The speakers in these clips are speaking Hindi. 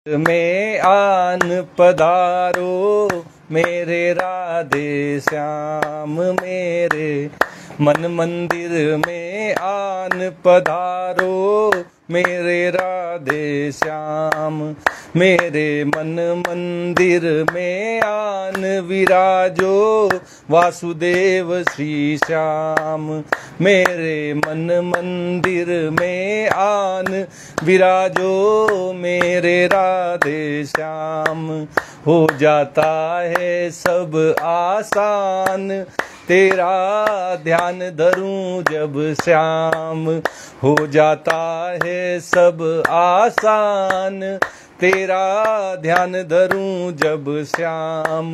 में आन पधारो मेरे राधे श्याम, मेरे मन मंदिर में आन पधारो मेरे राधे श्याम, मेरे मन मंदिर में आन विराजो वासुदेव श्री श्याम, मेरे मन मंदिर में आन विराजो मेरे राधे श्याम। हो जाता है सब आसान तेरा ध्यान धरूं जब श्याम, हो जाता है सब आसान तेरा ध्यान धरूं जब श्याम,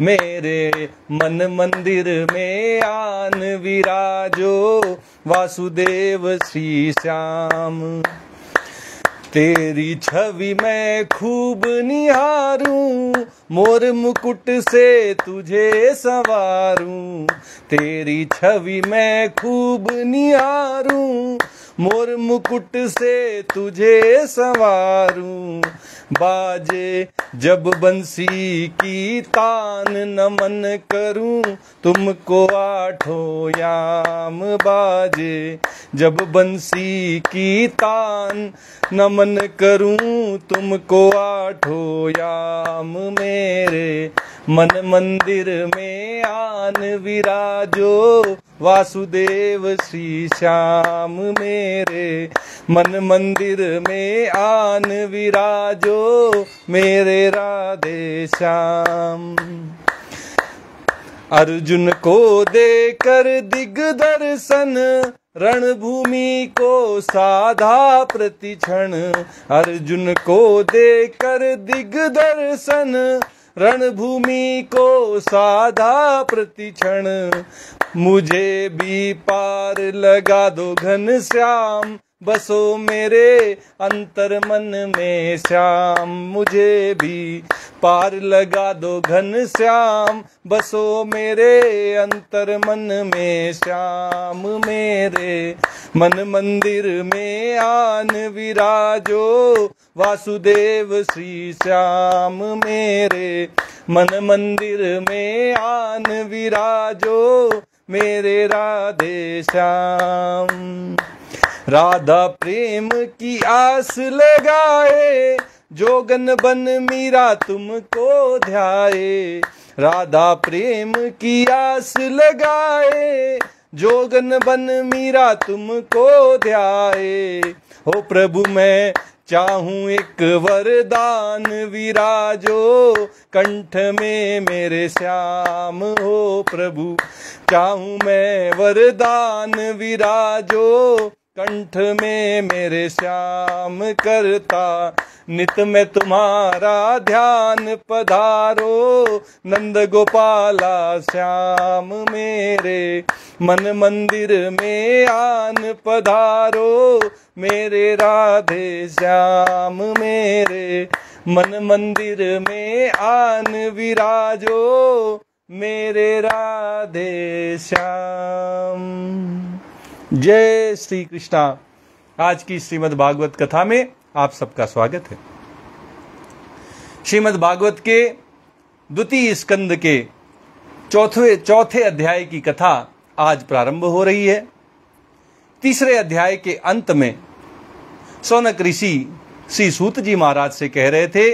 मेरे मन मंदिर में आन विराजो वासुदेव श्री श्याम। तेरी छवि मैं खूब निहारूं, मोर मुकुट से तुझे संवारूं, तेरी छवि मैं खूब निहारूं, मोर मुकुट से तुझे संवारूं। बाजे जब बंसी की तान नमन करूं तुमको आठों याम, बाजे जब बंसी की तान नमन करूं तुमको आठों याम, मेरे मन मंदिर में आन विराजो वासुदेव श्री श्याम, मेरे मन मंदिर में आन विराजो मेरे राधे श्याम। अर्जुन को देकर दिग्दर्शन रणभूमि को साधा प्रतिक्षण, अर्जुन को देकर दिग्दर्शन रणभूमि को साधा प्रतिक्षण, मुझे भी पार लगा दो घन श्याम, बसो मेरे अंतर मन में श्याम, मुझे भी पार लगा दो घन श्याम, बसो मेरे अंतर मन में श्याम, मेरे मन मंदिर में आन विराजो वासुदेव श्री श्याम, मेरे मन मंदिर में आन विराजो मेरे राधे श्याम। राधा प्रेम की आस लगाए जोगन बन मीरा तुमको ध्याए, राधा प्रेम की आस लगाए जोगन बन मीरा तुमको ध्याए। हो प्रभु मैं चाहूं एक वरदान विराजो कंठ में मेरे श्याम, हो प्रभु चाहूं मैं वरदान विराजो कंठ में मेरे श्याम, करता नित में तुम्हारा ध्यान पधारो नंद गोपाला श्याम, मेरे मन मंदिर में आन पधारो मेरे राधे श्याम, मेरे मन मंदिर में आन विराजो मेरे राधे श्याम। जय श्री कृष्णा। आज की श्रीमद् भागवत कथा में आप सबका स्वागत है। श्रीमद् भागवत के द्वितीय स्कंद के चौथे अध्याय की कथा आज प्रारंभ हो रही है। तीसरे अध्याय के अंत में सौनक ऋषि श्री सूत जी महाराज से कह रहे थे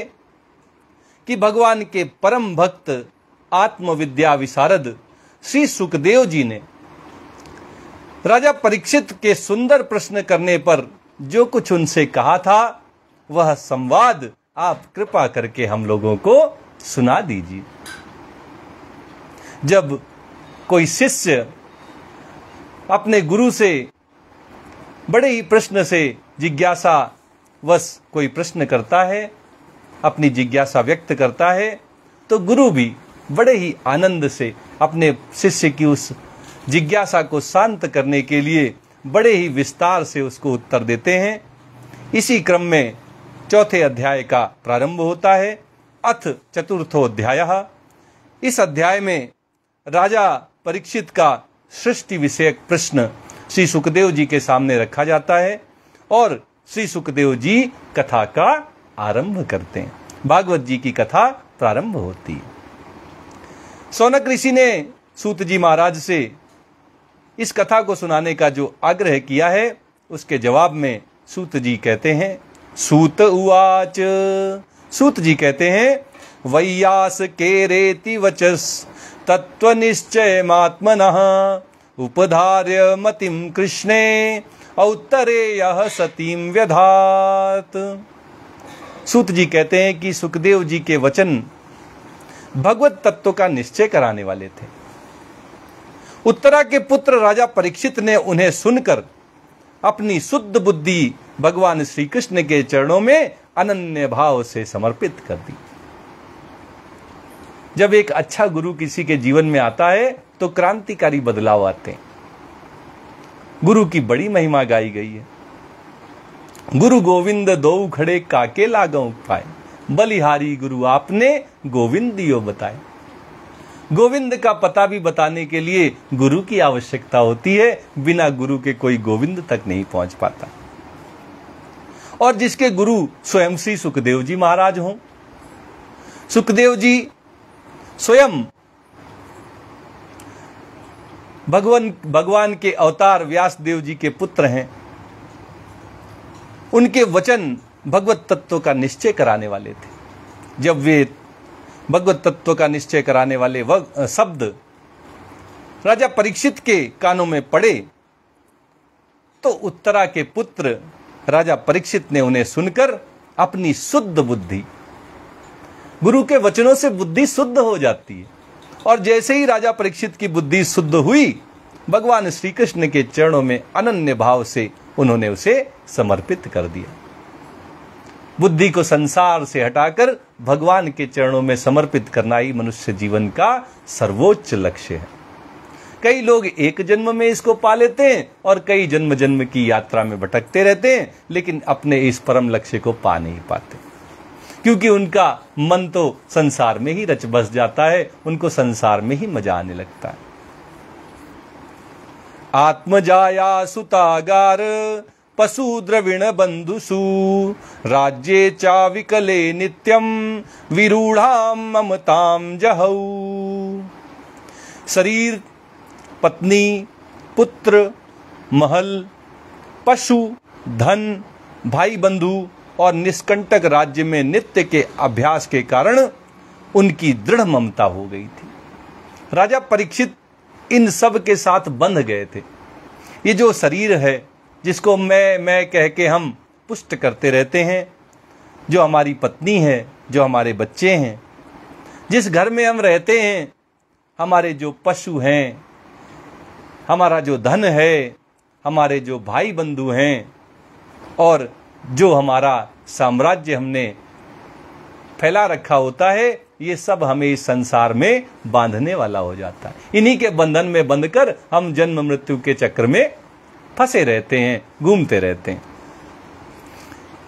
कि भगवान के परम भक्त आत्मविद्या विशारद श्री सुखदेव जी ने राजा परीक्षित के सुंदर प्रश्न करने पर जो कुछ उनसे कहा था वह संवाद आप कृपा करके हम लोगों को सुना दीजिए। जब कोई शिष्य अपने गुरु से बड़े ही प्रश्न से जिज्ञासा वश कोई प्रश्न करता है, अपनी जिज्ञासा व्यक्त करता है, तो गुरु भी बड़े ही आनंद से अपने शिष्य की उस जिज्ञासा को शांत करने के लिए बड़े ही विस्तार से उसको उत्तर देते हैं। इसी क्रम में चौथे अध्याय का प्रारंभ होता है। अथ चतुर्थोऽध्यायः। इस अध्याय में राजा परीक्षित का सृष्टि विषयक प्रश्न श्री सुखदेव जी के सामने रखा जाता है और श्री सुखदेव जी कथा का आरंभ करते हैं। भागवत जी की कथा प्रारंभ होती है। शौनक ऋषि ने सूत जी महाराज से इस कथा को सुनाने का जो आग्रह किया है, उसके जवाब में सूत जी कहते हैं, सूत उवाच, सूत जी कहते हैं, वैयास के रेति वचस तत्व निश्चय मात्मनः उपधार्य मतिम कृष्णे औत्तरे यह सतीम व्यधात। सूत जी कहते हैं कि सुखदेव जी के वचन भगवत तत्व का निश्चय कराने वाले थे। उत्तरा के पुत्र राजा परीक्षित ने उन्हें सुनकर अपनी शुद्ध बुद्धि भगवान श्री कृष्ण के चरणों में अनन्य भाव से समर्पित कर दी। जब एक अच्छा गुरु किसी के जीवन में आता है तो क्रांतिकारी बदलाव आते हैं। गुरु की बड़ी महिमा गाई गई है। गुरु गोविंद दो खड़े काके लागों पाए, बलिहारी गुरु आपने गोविंद दियो बताए। गोविंद का पता भी बताने के लिए गुरु की आवश्यकता होती है, बिना गुरु के कोई गोविंद तक नहीं पहुंच पाता। और जिसके गुरु स्वयं श्री सुखदेव जी महाराज हों, सुखदेव जी स्वयं भगवान के अवतार व्यासदेव जी के पुत्र हैं। उनके वचन भगवत तत्व का निश्चय कराने वाले थे। जब वे भगवत तत्व का निश्चय कराने वाले शब्द राजा परीक्षित के कानों में पड़े तो उत्तरा के पुत्र राजा परीक्षित ने उन्हें सुनकर अपनी शुद्ध बुद्धि, गुरु के वचनों से बुद्धि शुद्ध हो जाती है, और जैसे ही राजा परीक्षित की बुद्धि शुद्ध हुई, भगवान श्री कृष्ण के चरणों में अनन्य भाव से उन्होंने उसे समर्पित कर दिया। बुद्धि को संसार से हटाकर भगवान के चरणों में समर्पित करना ही मनुष्य जीवन का सर्वोच्च लक्ष्य है। कई लोग एक जन्म में इसको पा लेते हैं और कई जन्म जन्म की यात्रा में भटकते रहते हैं, लेकिन अपने इस परम लक्ष्य को पा नहीं पाते, क्योंकि उनका मन तो संसार में ही रच बस जाता है, उनको संसार में ही मजा आने लगता है। आत्मजाया सुतागार पशु द्रविण बंधुसु राज्ये चा विकले नित्यम विरूढ़ाम ममताम जहौ। शरीर, पत्नी, पुत्र, महल, पशु, धन, भाई बंधु और निष्कंटक राज्य में नित्य के अभ्यास के कारण उनकी दृढ़ ममता हो गई थी। राजा परीक्षित इन सब के साथ बंध गए थे। ये जो शरीर है, जिसको मैं कह के हम पुष्ट करते रहते हैं, जो हमारी पत्नी है, जो हमारे बच्चे हैं, जिस घर में हम रहते हैं, हमारे जो पशु हैं, हमारा जो धन है, हमारे जो भाई बंधु हैं, और जो हमारा साम्राज्य हमने फैला रखा होता है, ये सब हमें इस संसार में बांधने वाला हो जाता है। इन्हीं के बंधन में बंधकर हम जन्म मृत्यु के चक्र में फंसे रहते हैं, घूमते रहते हैं।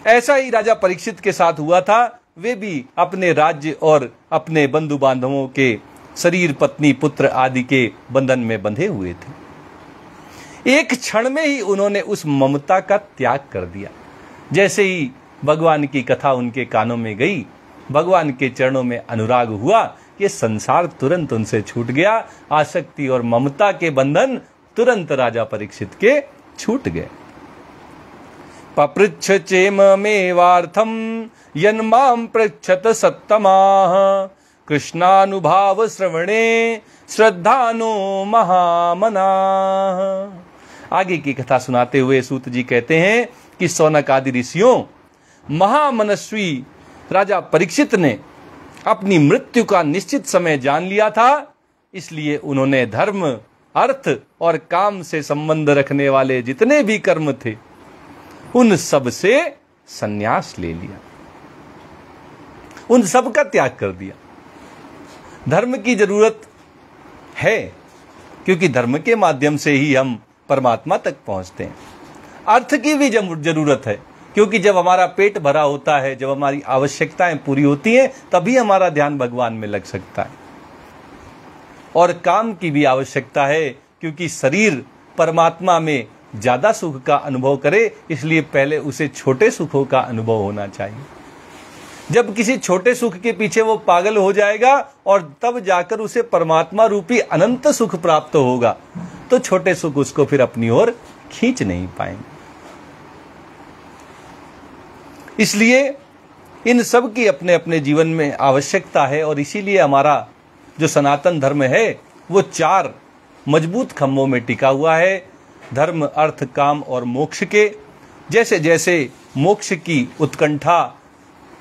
ऐसा ही राजा परीक्षित के साथ हुआ था। वे भी अपने राज्य और अपने बंधु बांधवों के शरीर, पत्नी, पुत्र आदि के बंधन में बंधे हुए थे। एक क्षण में ही उन्होंने उस ममता का त्याग कर दिया। जैसे ही भगवान की कथा उनके कानों में गई, भगवान के चरणों में अनुराग हुआ, ये संसार तुरंत उनसे छूट गया। आसक्ति और ममता के बंधन तुरंत राजा परीक्षित के छूट गए। पपृच्छ चेममेवार्थम यन्मां पृच्छत सत्तमाः कृष्णानुभाव श्रवणे श्रद्धानो महामनाः। आगे की कथा सुनाते हुए सूत जी कहते हैं कि शौनक आदि ऋषियों, महामनस्वी राजा परीक्षित ने अपनी मृत्यु का निश्चित समय जान लिया था, इसलिए उन्होंने धर्म, अर्थ और काम से संबंध रखने वाले जितने भी कर्म थे, उन सब से संन्यास ले लिया, उन सब का त्याग कर दिया। धर्म की जरूरत है, क्योंकि धर्म के माध्यम से ही हम परमात्मा तक पहुंचते हैं। अर्थ की भी जरूरत है, क्योंकि जब हमारा पेट भरा होता है, जब हमारी आवश्यकताएं पूरी होती हैं, तभी हमारा ध्यान भगवान में लग सकता है। और काम की भी आवश्यकता है, क्योंकि शरीर परमात्मा में ज्यादा सुख का अनुभव करे, इसलिए पहले उसे छोटे सुखों का अनुभव होना चाहिए। जब किसी छोटे सुख के पीछे वो पागल हो जाएगा और तब जाकर उसे परमात्मा रूपी अनंत सुख प्राप्त होगा, तो छोटे सुख उसको फिर अपनी ओर खींच नहीं पाएंगे। इसलिए इन सब की अपने अपने जीवन में आवश्यकता है, और इसीलिए हमारा जो सनातन धर्म है वो 4 मजबूत खंभों में टिका हुआ है। धर्म, अर्थ, काम और मोक्ष के। जैसे जैसे मोक्ष की उत्कंठा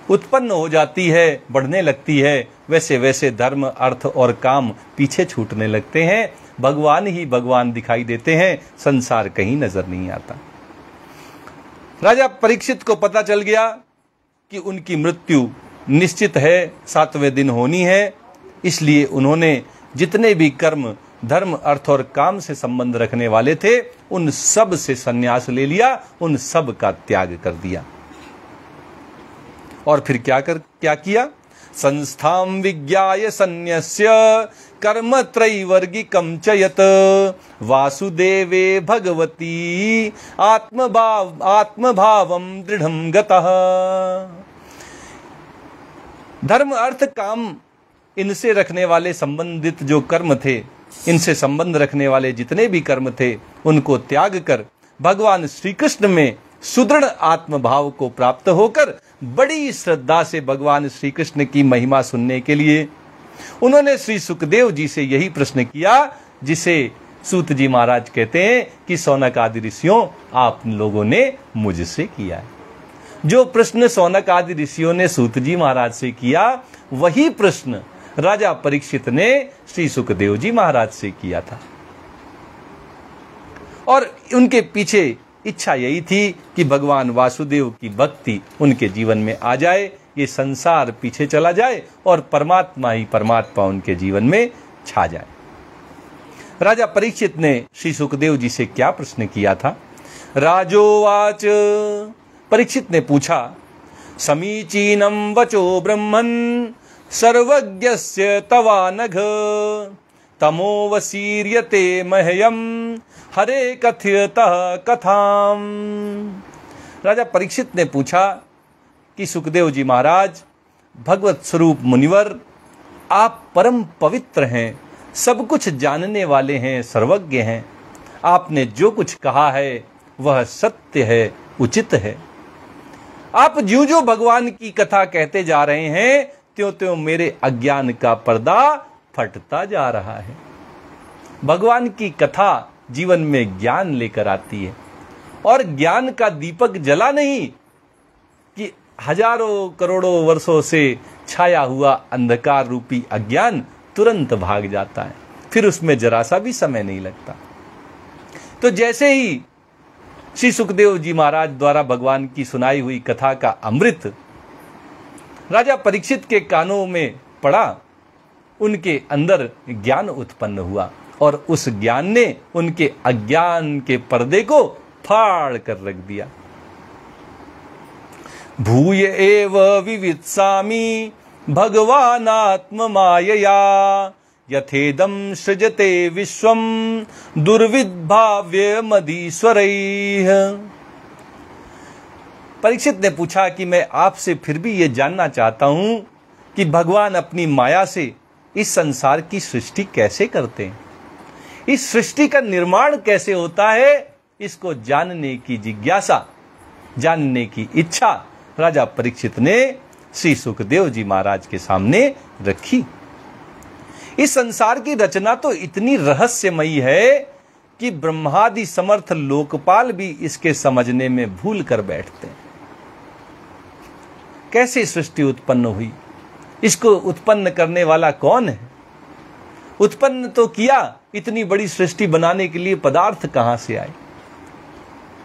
उत्पन्न हो जाती है, बढ़ने लगती है, वैसे वैसे धर्म, अर्थ और काम पीछे छूटने लगते हैं। भगवान ही भगवान दिखाई देते हैं, संसार कहीं नजर नहीं आता। राजा परीक्षित को पता चल गया कि उनकी मृत्यु निश्चित है, 7वें दिन होनी है। इसलिए उन्होंने जितने भी कर्म, धर्म, अर्थ और काम से संबंध रखने वाले थे, उन सब से संन्यास ले लिया, उन सब का त्याग कर दिया। और फिर क्या किया? संस्थाम विज्ञाय सन्न्यस्य कर्म त्रैवर्गिकं च यत् वासुदेवे भगवती आत्मभावं दृढ़ं गतः। धर्म, अर्थ, काम, इनसे रखने वाले संबंधित जो कर्म थे, इनसे संबंध रखने वाले जितने भी कर्म थे, उनको त्याग कर भगवान श्री कृष्ण में सुदृढ़ आत्मभाव को प्राप्त होकर बड़ी श्रद्धा से भगवान श्री कृष्ण की महिमा सुनने के लिए उन्होंने श्री सुखदेव जी से यही प्रश्न किया, जिसे सूत जी महाराज कहते हैं कि सौनक आदि ऋषियों, आप लोगों ने मुझसे किया है। जो प्रश्न सौनक आदि ऋषियों ने सूत जी महाराज से किया, वही प्रश्न राजा परीक्षित ने श्री सुखदेव जी महाराज से किया था। और उनके पीछे इच्छा यही थी कि भगवान वासुदेव की भक्ति उनके जीवन में आ जाए, ये संसार पीछे चला जाए और परमात्मा ही परमात्मा उनके जीवन में छा जाए। राजा परीक्षित ने श्री सुखदेव जी से क्या प्रश्न किया था? राजोवाच, परीक्षित ने पूछा, समीचीनम वचो ब्रह्मन् सर्वज्ञस्य तवानघ तमोवसीर्यते मह्यम हरे कथयतः कथाम। राजा परीक्षित ने पूछा कि सुखदेव जी महाराज, भगवत स्वरूप मुनिवर, आप परम पवित्र हैं, सब कुछ जानने वाले हैं, सर्वज्ञ हैं। आपने जो कुछ कहा है वह सत्य है, उचित है। आप ज्यों ज्यों भगवान की कथा कहते जा रहे हैं, त्यों त्यों मेरे अज्ञान का पर्दा फटता जा रहा है। भगवान की कथा जीवन में ज्ञान लेकर आती है, और ज्ञान का दीपक जला नहीं कि हजारों करोड़ों वर्षों से छाया हुआ अंधकार रूपी अज्ञान तुरंत भाग जाता है, फिर उसमें जरा सा भी समय नहीं लगता। तो जैसे ही श्री सुखदेव जी महाराज द्वारा भगवान की सुनाई हुई कथा का अमृत राजा परीक्षित के कानों में पड़ा, उनके अंदर ज्ञान उत्पन्न हुआ, और उस ज्ञान ने उनके अज्ञान के पर्दे को फाड़ कर रख दिया। भूय एव विवित्सामि भगवानात्म मायया यथेदम सृजते विश्वम दुर्विद्भाव्य मदीश्वरैः। परीक्षित ने पूछा कि मैं आपसे फिर भी ये जानना चाहता हूं कि भगवान अपनी माया से इस संसार की सृष्टि कैसे करते हैं, इस सृष्टि का निर्माण कैसे होता है, इसको जानने की जिज्ञासा, जानने की इच्छा राजा परीक्षित ने श्री सुखदेव जी महाराज के सामने रखी। इस संसार की रचना तो इतनी रहस्यमयी है कि ब्रह्मादि समर्थ लोकपाल भी इसके समझने में भूल कर बैठते हैं। कैसे सृष्टि उत्पन्न हुई, इसको उत्पन्न करने वाला कौन है, उत्पन्न तो किया, इतनी बड़ी सृष्टि बनाने के लिए पदार्थ कहां से आए,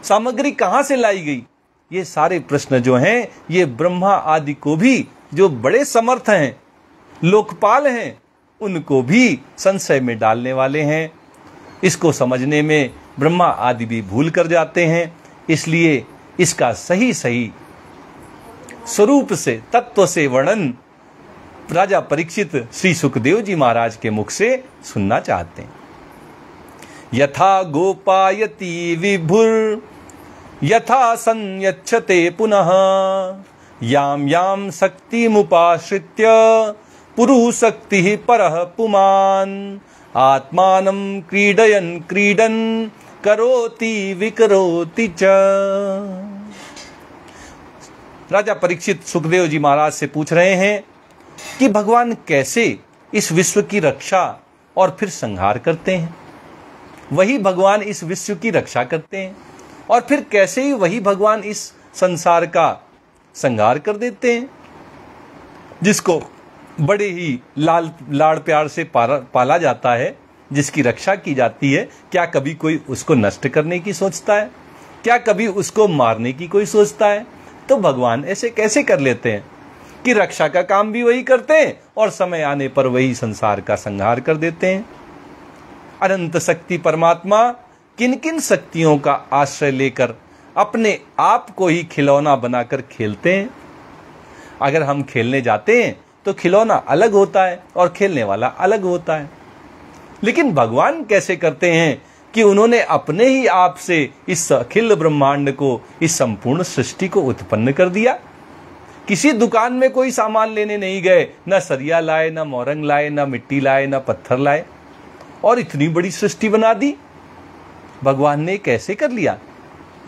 सामग्री कहां से लाई गई, ये सारे प्रश्न जो हैं ये ब्रह्मा आदि को भी, जो बड़े समर्थ हैं, लोकपाल हैं, उनको भी संशय में डालने वाले हैं। इसको समझने में ब्रह्मा आदि भी भूल कर जाते हैं। इसलिए इसका सही सही स्वरूप से, तत्व से वर्णन राजा परीक्षित श्री सुखदेव जी महाराज के मुख से सुनना चाहते हैं। यथा गोपायति विभुर यथा संयच्छते पुनः याम याम शक्तिमुपाश्रित्य पुरुशक्ति परः पुमान् आत्मानं क्रीडयन् क्रीडन् करोति विकरोति च। राजा परीक्षित सुखदेव जी महाराज से पूछ रहे हैं कि भगवान कैसे इस विश्व की रक्षा और फिर संहार करते हैं। वही भगवान इस विश्व की रक्षा करते हैं और फिर कैसे ही वही भगवान इस संसार का संहार कर देते हैं, जिसको बड़े ही लाड़ प्यार से पाला जाता है, जिसकी रक्षा की जाती है। क्या कभी कोई उसको नष्ट करने की सोचता है? क्या कभी उसको मारने की कोई सोचता है? तो भगवान ऐसे कैसे कर लेते हैं कि रक्षा का काम भी वही करते हैं और समय आने पर वही संसार का संहार कर देते हैं। अनंत शक्ति परमात्मा किन किन शक्तियों का आश्रय लेकर अपने आप को ही खिलौना बनाकर खेलते हैं। अगर हम खेलने जाते हैं तो खिलौना अलग होता है और खेलने वाला अलग होता है, लेकिन भगवान कैसे करते हैं कि उन्होंने अपने ही आप से इस अखिल ब्रह्मांड को, इस संपूर्ण सृष्टि को उत्पन्न कर दिया। किसी दुकान में कोई सामान लेने नहीं गए, ना सरिया लाए, ना मोरंग लाए, ना मिट्टी लाए, ना पत्थर लाए, और इतनी बड़ी सृष्टि बना दी। भगवान ने कैसे कर लिया?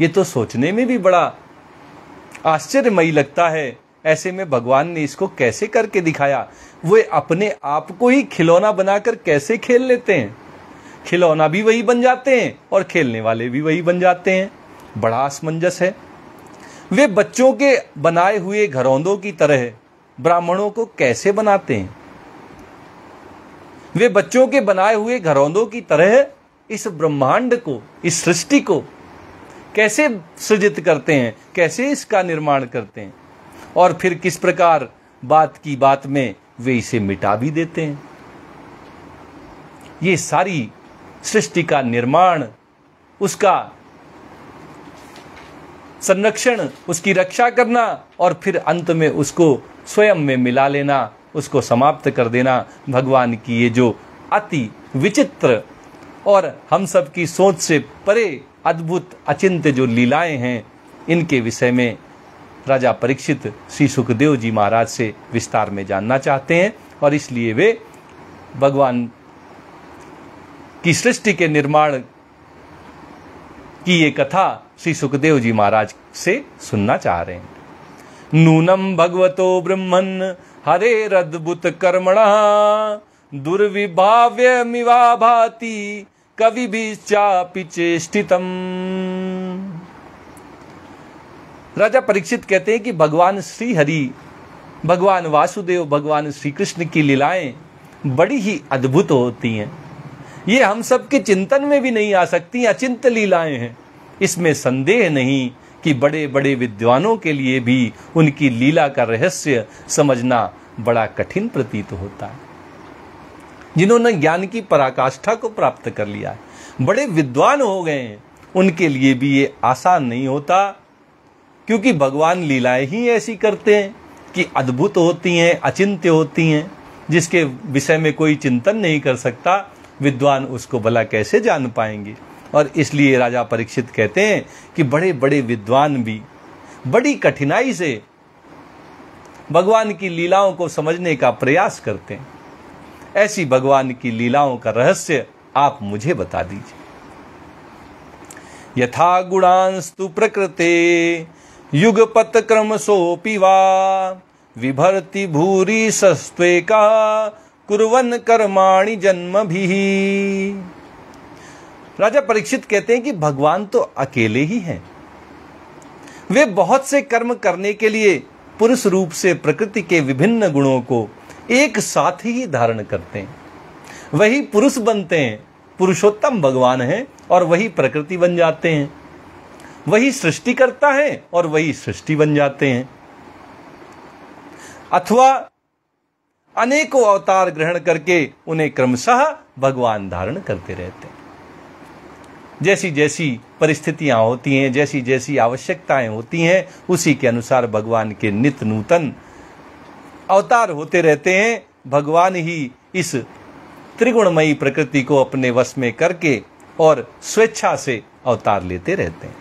ये तो सोचने में भी बड़ा आश्चर्यमयी लगता है। ऐसे में भगवान ने इसको कैसे करके दिखाया? वे अपने आप को ही खिलौना बनाकर कैसे खेल लेते हैं? खिलौना भी वही बन जाते हैं और खेलने वाले भी वही बन जाते हैं। बड़ा असमंजस है। वे बच्चों के बनाए हुए घरौंदों की तरह ब्राह्मणों को कैसे बनाते हैं? वे बच्चों के बनाए हुए घरौंदों की तरह इस ब्रह्मांड को, इस सृष्टि को कैसे सृजित करते हैं, कैसे इसका निर्माण करते हैं, और फिर किस प्रकार बात की बात में वे इसे मिटा भी देते हैं। ये सारी सृष्टि का निर्माण, उसका संरक्षण, उसकी रक्षा करना और फिर अंत में उसको स्वयं में मिला लेना, उसको समाप्त कर देना, भगवान की ये जो अति विचित्र और हम सब की सोच से परे अद्भुत अचिंत्य जो लीलाएं हैं, इनके विषय में राजा परीक्षित श्री सुखदेव जी महाराज से विस्तार में जानना चाहते हैं। और इसलिए वे भगवान की सृष्टि के निर्माण की ये कथा श्री सुखदेव जी महाराज से सुनना चाह रहे हैं। नूनम भगवतो ब्रह्मन् हरेरद्भुत कर्मणः दुर्विभाव्यमिवा भाति कविभिश्चापि चेष्टितम्। राजा परीक्षित कहते हैं कि भगवान श्री हरि, भगवान वासुदेव, भगवान श्री कृष्ण की लीलाएं बड़ी ही अद्भुत होती हैं। ये हम सब के चिंतन में भी नहीं आ सकती, अचिंत्य लीलाएं हैं। इसमें संदेह नहीं कि बड़े बड़े विद्वानों के लिए भी उनकी लीला का रहस्य समझना बड़ा कठिन प्रतीत होता है। जिन्होंने ज्ञान की पराकाष्ठा को प्राप्त कर लिया है, बड़े विद्वान हो गए हैं, उनके लिए भी ये आसान नहीं होता, क्योंकि भगवान लीलाएं ही ऐसी करते हैं कि अद्भुत होती हैं, अचिंत्य होती हैं, जिसके विषय में कोई चिंतन नहीं कर सकता। विद्वान उसको भला कैसे जान पाएंगे? और इसलिए राजा परीक्षित कहते हैं कि बड़े बड़े विद्वान भी बड़ी कठिनाई से भगवान की लीलाओं को समझने का प्रयास करते हैं। ऐसी भगवान की लीलाओं का रहस्य आप मुझे बता दीजिए। यथा गुणांस्तु प्रकृते युगपत क्रमशोऽपि वा विभर्ति भूरि सस्त्वेका कुर्वन् कर्माणि जन्मभिः। राजा परीक्षित कहते हैं कि भगवान तो अकेले ही हैं। वे बहुत से कर्म करने के लिए पुरुष रूप से प्रकृति के विभिन्न गुणों को एक साथ ही धारण करते हैं। वही पुरुष बनते हैं, पुरुषोत्तम भगवान हैं, और वही प्रकृति बन जाते हैं। वही सृष्टि करता है और वही सृष्टि बन जाते हैं, अथवा अनेकों अवतार ग्रहण करके उन्हें क्रमशः भगवान धारण करते रहते हैं। जैसी जैसी परिस्थितियां होती हैं, जैसी जैसी आवश्यकताएं होती हैं, उसी के अनुसार भगवान के नित्य नूतन अवतार होते रहते हैं। भगवान ही इस त्रिगुणमयी प्रकृति को अपने वश में करके और स्वेच्छा से अवतार लेते रहते हैं।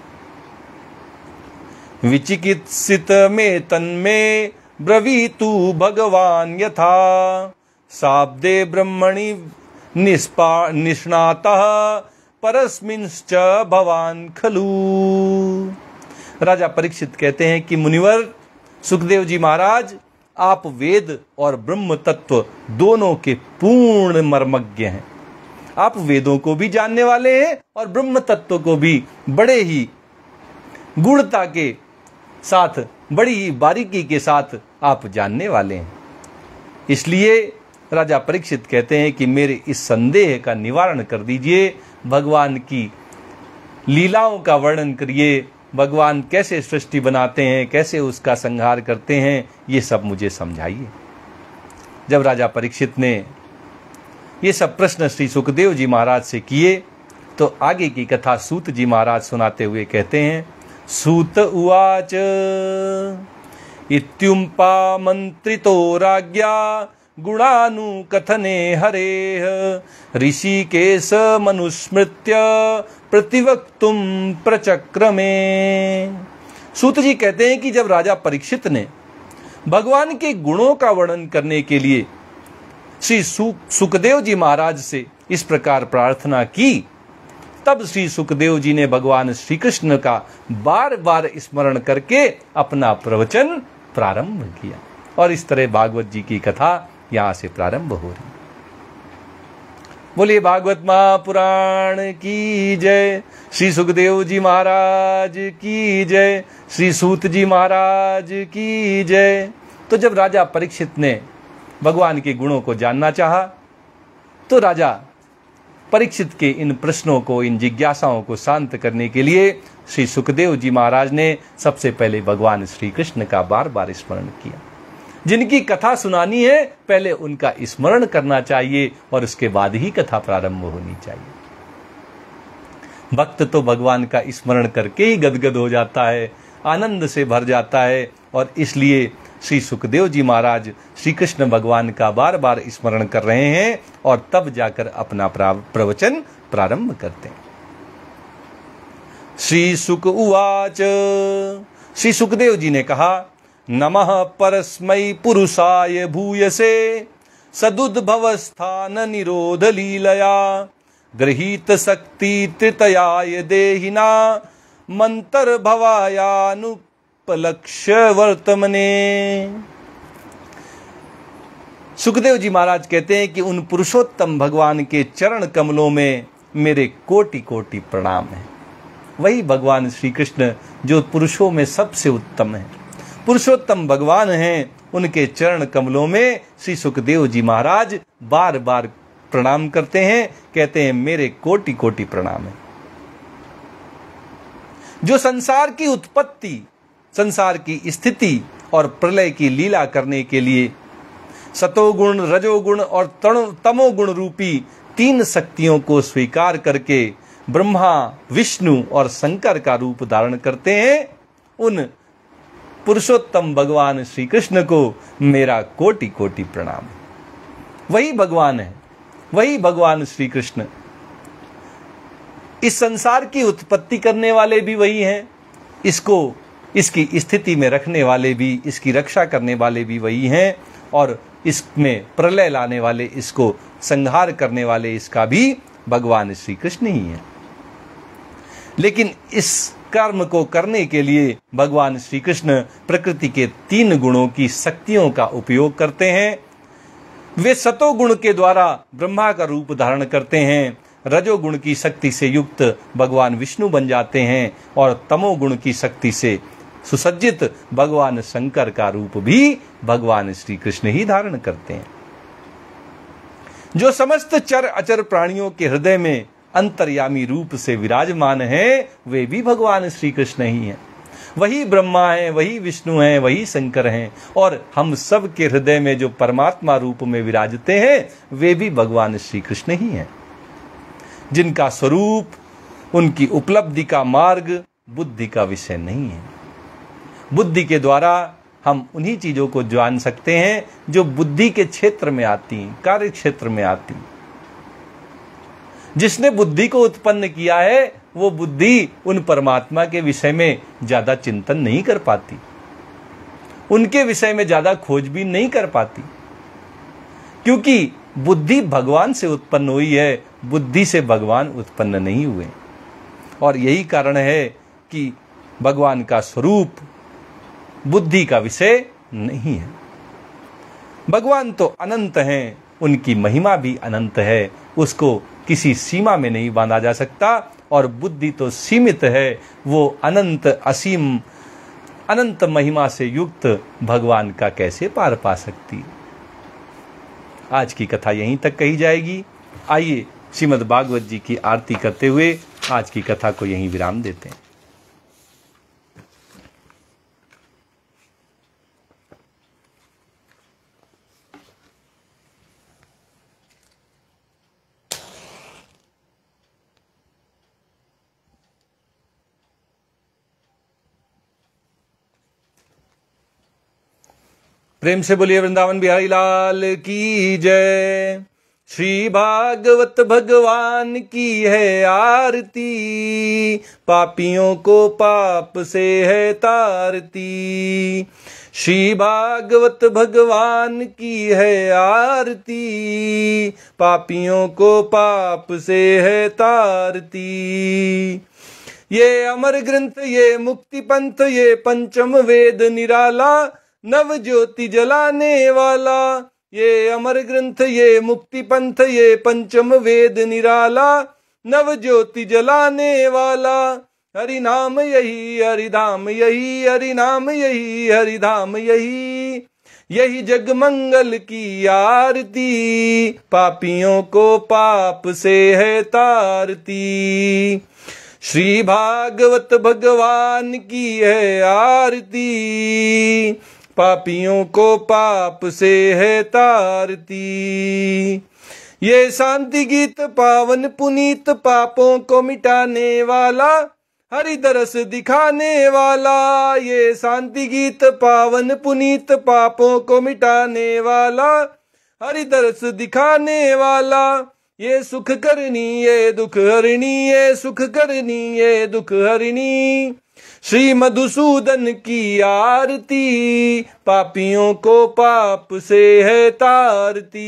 विचिकित्सित में तन्मे ब्रवीतु भगवान यथा शाब्दे ब्रह्मणि निष्णातः परस्मिंश्च भवान खलु। राजा परीक्षित कहते हैं कि मुनिवर सुखदेव जी महाराज, आप वेद और ब्रह्म तत्व दोनों के पूर्ण मर्मज्ञ हैं। आप वेदों को भी जानने वाले हैं और ब्रह्म तत्व को भी बड़े ही गूढ़ता के साथ, बड़ी ही बारीकी के साथ आप जानने वाले हैं। इसलिए राजा परीक्षित कहते हैं कि मेरे इस संदेह का निवारण कर दीजिए, भगवान की लीलाओं का वर्णन करिए, भगवान कैसे सृष्टि बनाते हैं, कैसे उसका संहार करते हैं, ये सब मुझे समझाइए। जब राजा परीक्षित ने ये सब प्रश्न श्री सुखदेव जी महाराज से किए तो आगे की कथा सूत जी महाराज सुनाते हुए कहते हैं, सूत उवाच इत्युम्पा मंत्रितो राज्ञा गुणानुकथने हरेः ऋषिकेश मनुस्मृत्य प्रतिवक्तुम प्रचक्रमे। सूत जी कहते हैं कि जब राजा परीक्षित ने भगवान के गुणों का वर्णन करने के लिए श्री सुखदेव जी महाराज से इस प्रकार प्रार्थना की, तब श्री सुखदेव जी ने भगवान श्री कृष्ण का बार बार स्मरण करके अपना प्रवचन प्रारंभ किया। और इस तरह भागवत जी की कथा यहां से प्रारंभ हो रही। बोलिए भागवत महापुराण की जय, श्री सुखदेव जी महाराज की जय, श्री सूत जी महाराज की जय। तो जब राजा परीक्षित ने भगवान के गुणों को जानना चाहा, तो राजा परीक्षित के इन प्रश्नों को, इन जिज्ञासाओं को शांत करने के लिए श्री सुखदेव जी महाराज ने सबसे पहले भगवान श्री कृष्ण का बार बार स्मरण किया। जिनकी कथा सुनानी है, पहले उनका स्मरण करना चाहिए और उसके बाद ही कथा प्रारंभ होनी चाहिए। भक्त तो भगवान का स्मरण करके ही गदगद हो जाता है, आनंद से भर जाता है, और इसलिए श्री सुखदेव जी महाराज श्री कृष्ण भगवान का बार बार स्मरण कर रहे हैं और तब जाकर अपना प्रवचन प्रारंभ करते हैं। श्री सुक उवाच, श्री सुखदेव जी ने कहा, नमः परस्मै पुरुषाय भूयसे सदुद्भवस्थान निरोध लीलया गृहीत शक्ति तृतयाय देहिना मंतर भवायानुपलक्ष्य वर्तमने। सुखदेव जी महाराज कहते हैं कि उन पुरुषोत्तम भगवान के चरण कमलों में मेरे कोटि कोटि प्रणाम है। वही भगवान श्री कृष्ण जो पुरुषों में सबसे उत्तम है, पुरुषोत्तम भगवान हैं, उनके चरण कमलों में श्री सुखदेव जी महाराज बार बार प्रणाम करते हैं, कहते हैं मेरे कोटि कोटि प्रणाम है। जो संसार की उत्पत्ति, संसार की स्थिति और प्रलय की लीला करने के लिए सतोगुण, रजोगुण और तमोगुण रूपी तीन शक्तियों को स्वीकार करके ब्रह्मा, विष्णु और शंकर का रूप धारण करते हैं, उन पुरुषोत्तम भगवान श्री कृष्ण को मेरा कोटि कोटि प्रणाम। वही भगवान है, वही भगवान श्री कृष्ण। इस संसार की उत्पत्ति करने वाले भी वही हैं, इसको, इसकी स्थिति में रखने वाले भी, इसकी रक्षा करने वाले भी वही हैं, और इसमें प्रलय लाने वाले, इसको संहार करने वाले, इसका भी भगवान श्री कृष्ण ही है। लेकिन इस कर्म को करने के लिए भगवान श्री कृष्ण प्रकृति के तीन गुणों की शक्तियों का उपयोग करते हैं। वे सतोगुण के द्वारा ब्रह्मा का रूप धारण करते हैं, रजोगुण की शक्ति से युक्त भगवान विष्णु बन जाते हैं, और तमोगुण की शक्ति से सुसज्जित भगवान शंकर का रूप भी भगवान श्री कृष्ण ही धारण करते हैं। जो समस्त चर अचर प्राणियों के हृदय में अंतर्यामी रूप से विराजमान है, वे भी भगवान श्री कृष्ण ही हैं। वही ब्रह्मा हैं, वही विष्णु हैं, वही शंकर हैं, और हम सब के हृदय में जो परमात्मा रूप में विराजते हैं, वे भी भगवान श्री कृष्ण ही हैं, जिनका स्वरूप, उनकी उपलब्धि का मार्ग बुद्धि का विषय नहीं है। बुद्धि के द्वारा हम उन्हीं चीजों को जान सकते हैं जो बुद्धि के क्षेत्र में आती हैं, कार्य क्षेत्र में आती हैं। जिसने बुद्धि को उत्पन्न किया है वो बुद्धि उन परमात्मा के विषय में ज्यादा चिंतन नहीं कर पाती, उनके विषय में ज्यादा खोजबीन नहीं कर पाती, क्योंकि बुद्धि भगवान से उत्पन्न हुई है, बुद्धि से भगवान उत्पन्न नहीं हुए। और यही कारण है कि भगवान का स्वरूप बुद्धि का विषय नहीं है। भगवान तो अनंत हैं, उनकी महिमा भी अनंत है, उसको किसी सीमा में नहीं बांधा जा सकता। और बुद्धि तो सीमित है, वो अनंत असीम अनंत महिमा से युक्त भगवान का कैसे पार पा सकती है। आज की कथा यहीं तक कही जाएगी। आइए श्रीमद् भागवत जी की आरती करते हुए आज की कथा को यहीं विराम देते हैं। प्रेम से बोलिए वृंदावन बिहारी लाल की जय। श्री भागवत भगवान की है आरती, पापियों को पाप से है तारती। श्री भागवत भगवान की है आरती, पापियों को पाप से है तारती। ये अमर ग्रंथ, ये मुक्ति पंथ, ये पंचम वेद निराला, नव ज्योति जलाने वाला। ये अमर ग्रंथ, ये मुक्ति पंथ, ये पंचम वेद निराला, नव ज्योति जलाने वाला। हरि नाम यही, हरि धाम यही, हरि नाम यही, हरि धाम यही। यही जग मंगल की आरती, पापियों को पाप से है तारती। श्री भागवत भगवान की है आरती, पापियों को पाप से है तारती। ये शांति गीत पावन पुनीत, पापों को मिटाने वाला, हरि दरस दिखाने वाला। ये शांति गीत पावन पुनीत, पापों को मिटाने वाला, हरि दरस दिखाने वाला। ये सुख करनी, ये दुख हरिणी, ये सुख करनी, ये दुख हरिणी। श्री मधुसूदन की आरती, पापियों को पाप से है तारती।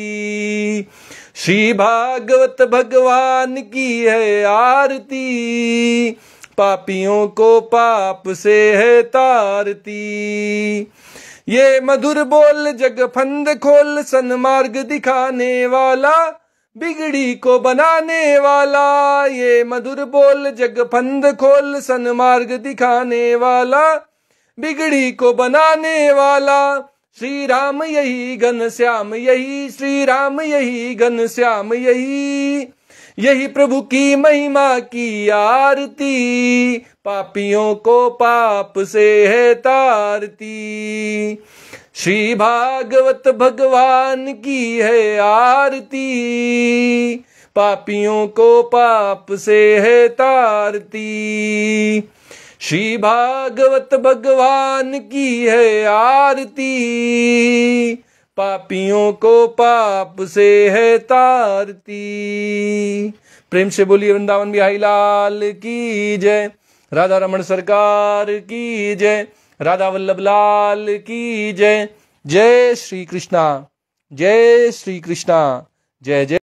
श्री भागवत भगवान की है आरती, पापियों को पाप से है तारती। ये मधुर बोल जग फंद खोल, सन्मार्ग दिखाने वाला, बिगड़ी को बनाने वाला। ये मधुर बोल जग फंद खोल, सन्मार्ग दिखाने वाला, बिगड़ी को बनाने वाला। श्री राम यही घन श्याम यही, श्री राम यही घन श्याम यही। यही प्रभु की महिमा की आरती, पापियों को पाप से है तारती। श्री भागवत भगवान की है आरती, पापियों को पाप से है तारती। श्री भागवत भगवान की है आरती, पापियों को पाप से है तारती। प्रेम से बोलिए वृंदावन बिहारी लाल की जय। राधा रमण सरकार की जय। राधा वल्लभ लाल की जय। जय श्री कृष्णा, जय श्री कृष्णा, जय जय।